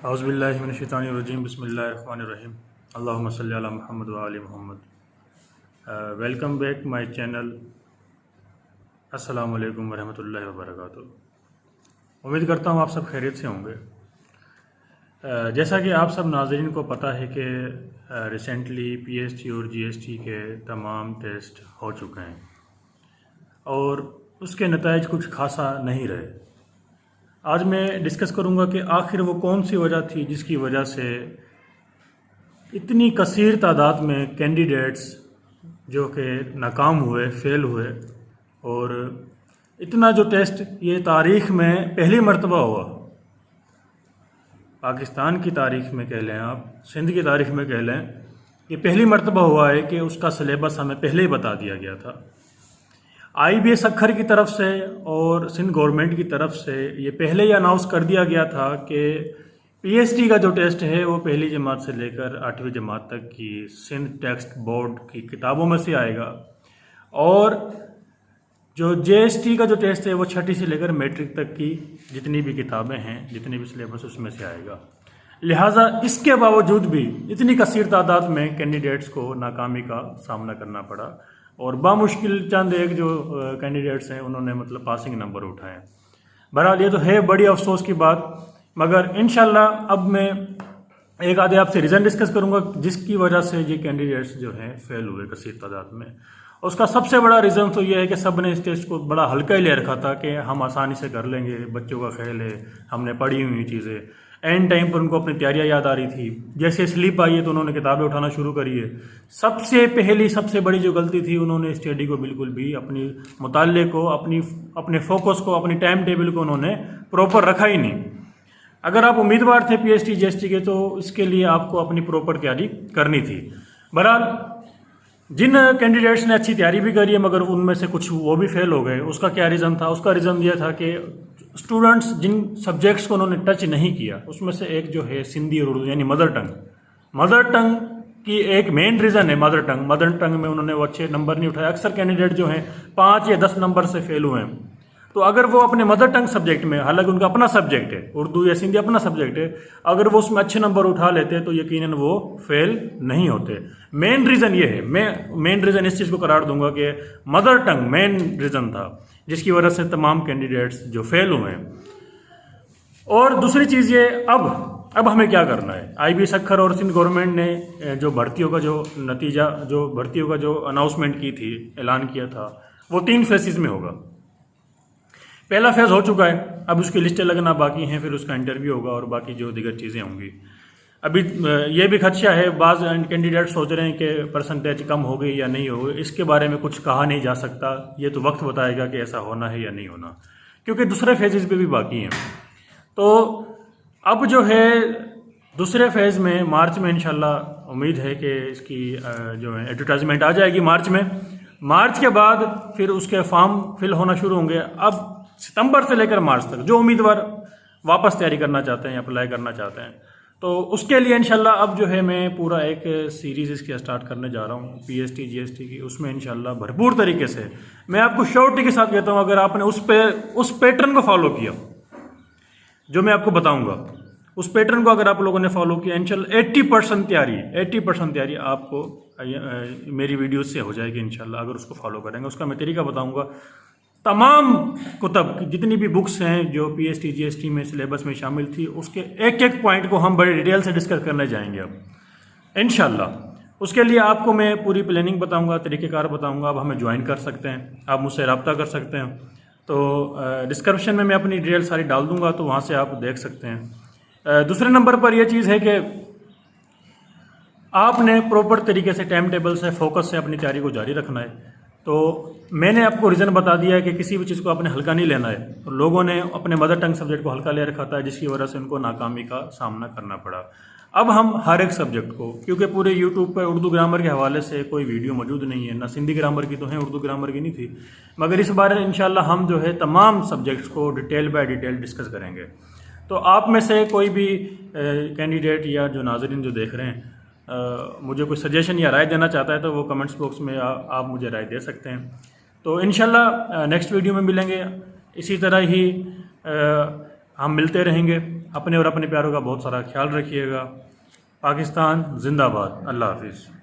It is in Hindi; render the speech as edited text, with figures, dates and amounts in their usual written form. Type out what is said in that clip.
औज़ुबिल्लाहिमिनश्शैतानिर्रजीम बिस्मिल्लाहिर्रहमानिर्रहीम अल्लाहुम्मा सल्लि अला मुहम्मद व आलि Muhammad. Welcome back my channel. अस्सलामु अलैकुम वरहमतुल्लाहि वबरकातुहू। उम्मीद करता हूँ आप सब खैरियत से होंगे। जैसा कि आप सब नाज़रीन को पता है कि रिसेंटली पीएसटी और जीएसटी के तमाम टेस्ट हो चुके हैं और उसके नताइज कुछ खासा नहीं रहे। आज मैं डिस्कस करूंगा कि आखिर वो कौन सी वजह थी जिसकी वजह से इतनी कसीर तादाद में कैंडिडेट्स जो कि नाकाम हुए, फेल हुए, और इतना जो टेस्ट ये तारीख़ में पहली मर्तबा हुआ, पाकिस्तान की तारीख़ में कह लें, आप सिंध की तारीख़ में कह लें, ये पहली मर्तबा हुआ है कि उसका सिलेबस हमें पहले ही बता दिया गया था। IBS अखर की तरफ से और सिंध गवर्नमेंट की तरफ से ये पहले ही अनाउंस कर दिया गया था कि PST का जो टेस्ट है वो पहली जमात से लेकर 8वीं जमात तक की सिंध टेक्स्ट बोर्ड की किताबों में से आएगा, और जो JST का जो टेस्ट है वो 6ठी से लेकर मैट्रिक तक की जितनी भी किताबें हैं, जितने भी सिलेबस, उसमें से आएगा। लिहाजा इसके बावजूद भी इतनी कसीर तादाद में कैंडिडेट्स को नाकामी का सामना करना पड़ा और बामुश्किल चंद एक जो कैंडिडेट्स हैं उन्होंने मतलब पासिंग नंबर उठाए। बहरहाल ये तो है बड़ी अफसोस की बात, मगर इंशाल्लाह अब मैं एक आधे आपसे रीज़न डिस्कस करूंगा जिसकी वजह से ये कैंडिडेट्स जो हैं फेल हुए कसीर तादाद में। उसका सबसे बड़ा रीज़न तो ये है कि सब ने इस टेस्ट को बड़ा हल्का ही ले रखा था कि हम आसानी से कर लेंगे, बच्चों का ख्याल है, हमने पढ़ी हुई चीज़ें। एंड टाइम पर उनको अपनी तैयारियां याद आ रही थी, जैसे स्लीप आई है तो उन्होंने किताबें उठाना शुरू करी है। सबसे बड़ी जो गलती थी, उन्होंने स्टडी को बिल्कुल भी, अपनी मुताल्ले को, अपने फोकस को, अपनी टाइम टेबल को उन्होंने प्रॉपर रखा ही नहीं। अगर आप उम्मीदवार थे PST GST के तो इसके लिए आपको अपनी प्रॉपर तैयारी करनी थी। बहरहाल जिन कैंडिडेट्स ने अच्छी तैयारी भी करी है मगर उनमें से कुछ वो भी फेल हो गए, उसका क्या रीज़न था? उसका रीज़न यह था कि स्टूडेंट्स जिन सब्जेक्ट्स को उन्होंने टच नहीं किया उसमें से एक जो है सिंधी और उर्दू यानी मदर टंग की एक मेन रीज़न है। मदर टंग में उन्होंने वो अच्छे नंबर नहीं उठाए। अक्सर कैंडिडेट जो हैं 5 या 10 नंबर से फेल हुए हैं। तो अगर वो अपने मदर टंग सब्जेक्ट में, हालांकि उनका अपना सब्जेक्ट है, उर्दू या सिंधी अपना सब्जेक्ट है, अगर वो उसमें अच्छे नंबर उठा लेते तो यकीनन वो फेल नहीं होते। मेन रीज़न ये है, मैं मेन रीज़न इस चीज़ को करार दूंगा कि मदर टंग मेन रीज़न था जिसकी वजह से तमाम कैंडिडेट्स जो फेल हुए हैं। और दूसरी चीज़ ये, अब हमें क्या करना है? IBS अखर और सिंध गवर्नमेंट ने जो भर्तियों का जो नतीजा, जो भर्तियों का जो अनाउंसमेंट की थी, ऐलान किया था, वो 3 फेजेस में होगा। पहला फेज़ हो चुका है, अब उसकी लिस्टें लगना बाकी हैं, फिर उसका इंटरव्यू होगा और बाकी जो दीगर चीज़ें होंगी। अभी ये भी खदशा है, बाज़ कैंडिडेट सोच रहे हैं कि परसेंटेज कम हो गई या नहीं हो गई, इसके बारे में कुछ कहा नहीं जा सकता। ये तो वक्त बताएगा कि ऐसा होना है या नहीं होना, क्योंकि दूसरे फेजेस पे भी बाकी हैं। तो अब जो है दूसरे फेज़ में मार्च में इंशाल्लाह उम्मीद है कि इसकी जो है एडवर्टाइजमेंट आ जाएगी मार्च के बाद फिर उसके फॉर्म फिल होना शुरू होंगे। अब सितंबर से लेकर मार्च तक जो उम्मीदवार वापस तैयारी करना चाहते हैं, अप्लाई करना चाहते हैं, तो उसके लिए इंशाल्लाह अब जो है मैं पूरा एक सीरीज़ इसकी स्टार्ट करने जा रहा हूँ PST GST की। उसमें इंशाल्लाह भरपूर तरीके से मैं आपको श्योरिटी के साथ कहता हूँ, अगर आपने उस पैटर्न को फॉलो किया जो मैं आपको बताऊँगा, उस पैटर्न को अगर आप लोगों ने फॉलो किया, इंशाल्लाह 80% तैयारी आपको मेरी वीडियो से हो जाएगी इंशाल्लाह, अगर उसको फॉलो करेंगे। उसका मैं तरीका बताऊँगा। तमाम कुतब जितनी भी बुक्स हैं जो PST GST में सिलेबस में शामिल थी, उसके एक पॉइंट को हम बड़े डिटेल से डिस्कस करने जाएंगे अब इंशाल्लाह। उसके लिए आपको मैं पूरी प्लानिंग बताऊंगा, तरीक़ेकार बताऊंगा। आप हमें ज्वाइन कर सकते हैं, आप मुझसे रब्ता कर सकते हैं। तो डिस्क्रिप्शन में मैं अपनी डिटेल सारी डाल दूंगा, तो वहाँ से आप देख सकते हैं। दूसरे नंबर पर यह चीज़ है कि आपने प्रॉपर तरीके से, टाइम टेबल से, फोकस से अपनी तैयारी को जारी रखना है। तो मैंने आपको रीज़न बता दिया है कि किसी भी चीज़ को आपने हल्का नहीं लेना है। तो लोगों ने अपने मदर टंग सब्जेक्ट को हल्का ले रखा था, जिसकी वजह से उनको नाकामी का सामना करना पड़ा। अब हम हर एक सब्जेक्ट को, क्योंकि पूरे यूट्यूब पर उर्दू ग्रामर के हवाले से कोई वीडियो मौजूद नहीं है, ना सिंधी ग्रामर की तो है, उर्दू ग्रामर की नहीं थी, मगर इस बार इंशाल्लाह हम जो है तमाम सब्जेक्ट्स को डिटेल बाय डिटेल डिस्कस करेंगे। तो आप में से कोई भी कैंडिडेट या जो नाज़रीन जो देख रहे हैं मुझे कोई सजेशन या राय देना चाहता है तो वो कमेंट्स बॉक्स में आप मुझे राय दे सकते हैं। तो इंशाल्लाह नेक्स्ट वीडियो में मिलेंगे। इसी तरह ही हम मिलते रहेंगे। अपने और अपने प्यारों का बहुत सारा ख्याल रखिएगा। पाकिस्तान जिंदाबाद। अल्लाह हाफिज़।